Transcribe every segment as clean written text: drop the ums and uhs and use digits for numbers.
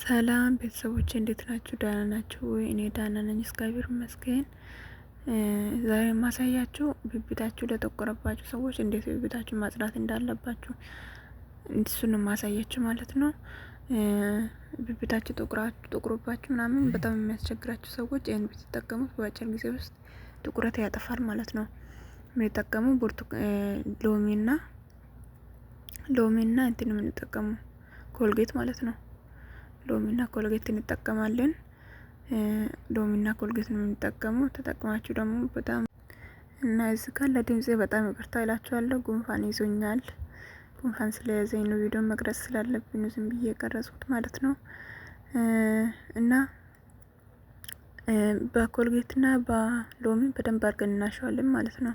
ሰላም ቤተሰቦቼ እንዴት ናችሁ? ደህና ናችሁ ወይ? እኔ ደህና ነኝ፣ እግዚአብሔር ይመስገን። ዛሬ የማሳያችሁ ብብታችሁ ለጠቆረባችሁ ሰዎች እንዴት ብብታችሁ ማጽዳት እንዳለባችሁ እሱን ማሳያችሁ ማለት ነው። ብብታችሁ ጥቁሮባችሁ ምናምን በጣም የሚያስቸግራችሁ ሰዎች ይህን ብትጠቀሙት በአጭር ጊዜ ውስጥ ጥቁረት ያጠፋል ማለት ነው። የምንጠቀሙ ሎሚና እንትን የምንጠቀሙ ኮልጌት ማለት ነው። ሎሚና ኮልጌት እንጠቀማለን። ሎሚና ኮልጌት ነው የምንጠቀመው። ተጠቅማችሁ ደግሞ በጣም እና እዚህ ጋር ለድምጼ በጣም ይቅርታ እላችኋለሁ። ጉንፋን ይዞኛል። ጉንፋን ስለያዘኝ ነው ቪዲዮ መቅረጽ ስላለብኝ ነው ዝም ብዬ የቀረጽኩት ማለት ነው። እና በኮልጌትና በሎሚ በደንብ አድርገን እናሸዋለን ማለት ነው።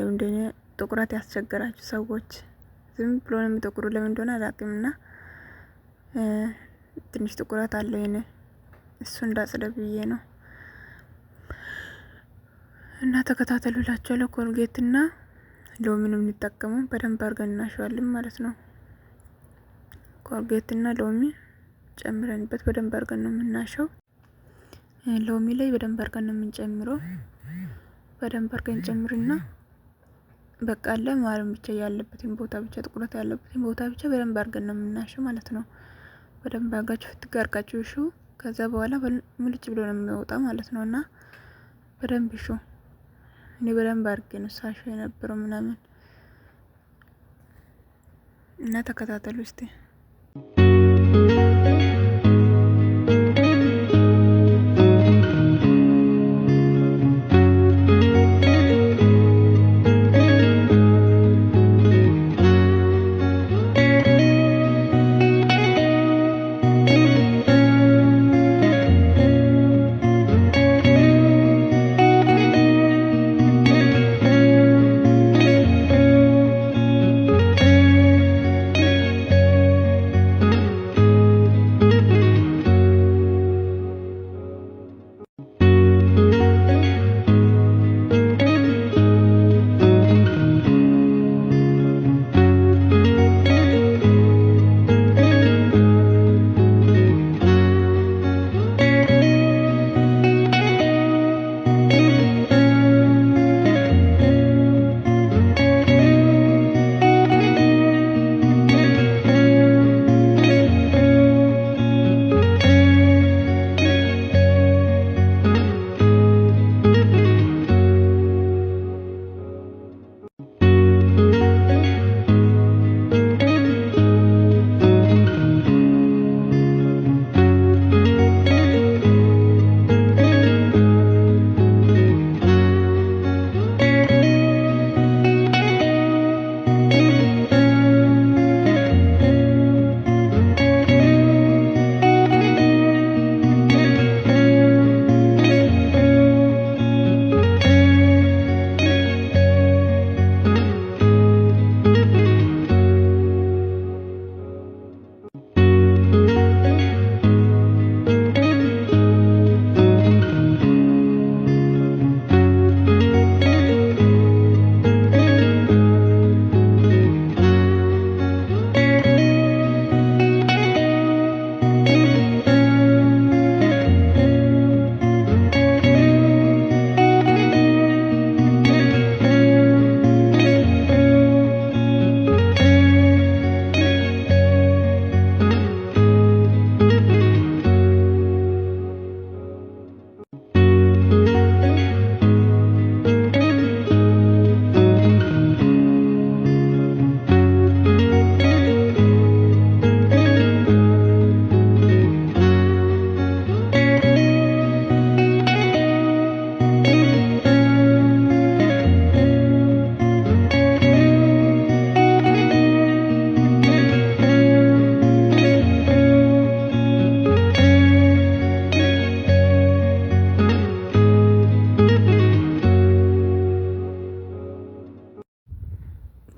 እንደኔ ጥቁረት ያስቸገራችሁ ሰዎች ዝም ብሎ ነው የሚጠቁሩ፣ ለምን እንደሆነ አላውቅምና ትንሽ ጥቁረት አለው የኔ እሱ እንዳጽዳ ብዬ ነው። እና ተከታተሉላችኋለሁ። ኮልጌትና ሎሚ ነው የምንጠቀመው። በደንብ አድርገን እናሸዋለን ማለት ነው። ኮልጌትና ሎሚ ጨምረንበት በደንብ አድርገን ነው የምናሸው። ሎሚ ላይ በደንብ አድርገን ነው የምንጨምረው። በደንብ አድርገን ጨምርና በቃ አለ ማረም ብቻ ያለበትን ቦታ ብቻ ጥቁረት ያለበትን ቦታ ብቻ በደንብ አድርገን ነው የምናሸው ማለት ነው። በደንብ አጋችሁ ፍትጋርቃችሁ እሹ። ከዛ በኋላ ሙልጭ ብሎ ነው የሚወጣ ማለት ነው። እና በደንብ እሹ። እኔ በደንብ አድርጌ ነው ሳሸው የነበረው ምናምን እና ተከታተሉ እስቲ።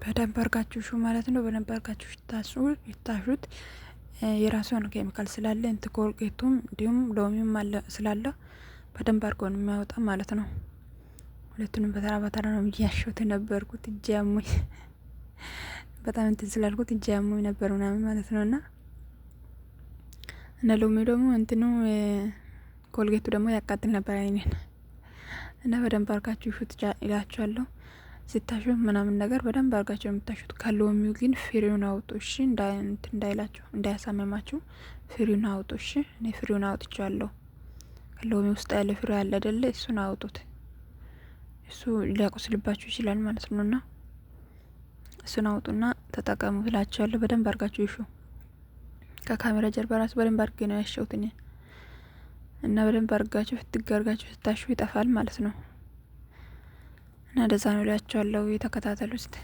በደንብ አርጋችሁ ሹ ማለት ነው። በደንብ አርጋችሁ ይታሹት። የራሱ የሆነ ኬሚካል ስላለ ኮልጌቱም እንዲሁም ሎሚም ስላለ በደንብ አርጎ ነው የሚያወጣ ማለት ነው። ሁለቱንም በተራ በተራ ነው እያሸሁት የነበርኩት። እጄ አሞኝ በጣም እንትን ስላልኩት እጄ አሞኝ ነበር ምናምን ማለት ነውና እና ሎሚ ደግሞ እንትኑ ኮልጌቱ ደግሞ ያቃጥል ነበር አይኔን። እና በደንብ አርጋችሁ ሹት ይላችኋለሁ። ሲታሹ ምናምን ነገር በደንብ አርጋችሁ የምታሹት። ከሎሚው ግን ፍሬውን አውጡ እሺ፣ እንዳይላችሁ እንዳያሳመማችሁ ፍሬውን አውጡ እሺ። እኔ ፍሬውን አውጥቻለሁ። ከሎሚ ውስጥ ያለ ፍሬ ያለ አይደለ? እሱን አውጡት። እሱ ሊያቆስልባችሁ ይችላል ማለት ነውና እሱን አውጡና ተጠቀሙ ብላችኋለሁ። በደንብ አርጋችሁ ይሹ። ከካሜራ ጀርባ ራሱ በደንብ አርጌ ነው ያሸሁት እኔ። እና በደንብ አርጋችሁ ፍትጋርጋችሁ ስታሹ ይጠፋል ማለት ነው። እና እንደዛ ነው እላችኋለሁ። የተከታተሉ እስቲ።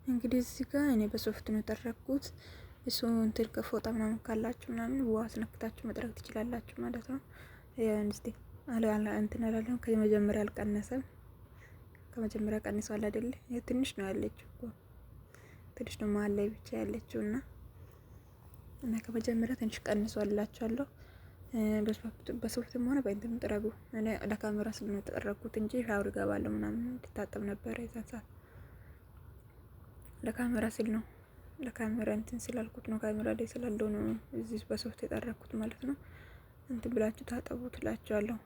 እንግዲህ እዚህ ጋር እኔ በሶፍት ነው የጠረኩት። እሱ እንትን ከፎጣ ምናምን ካላችሁ ምናምን ውሃ አስነክታችሁ መጥረግ ትችላላችሁ ማለት ነው። እንስቲ እንትን አላለም ከመጀመሪያ አልቀነሰም። ከመጀመሪያ ቀንሷል አይደለ? ትንሽ ነው ያለችው እኮ ትንሽ ነው መሀል ላይ ብቻ ያለችው እና ከመጀመሪያ ትንሽ ቀንሷላችኋለሁ። በሶፍትም ሆነ በእንትም ጥረጉ። እኔ ለካሜራ ስል ነው የተጠረኩት እንጂ ሻወር እገባለሁ ምናምን እንድታጠብ ነበር የዛን ሰዓት። ለካሜራ ስል ነው ለካሜራ እንትን ስላልኩት ነው ካሜራ ላይ ስላለው ነው እዚህ በሶፍት የጠረኩት ማለት ነው። እንትን ብላችሁ ታጠቡ ትላችኋለሁ።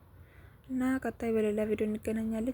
እና ቀጣይ በሌላ ቪዲዮ እንገናኛለን።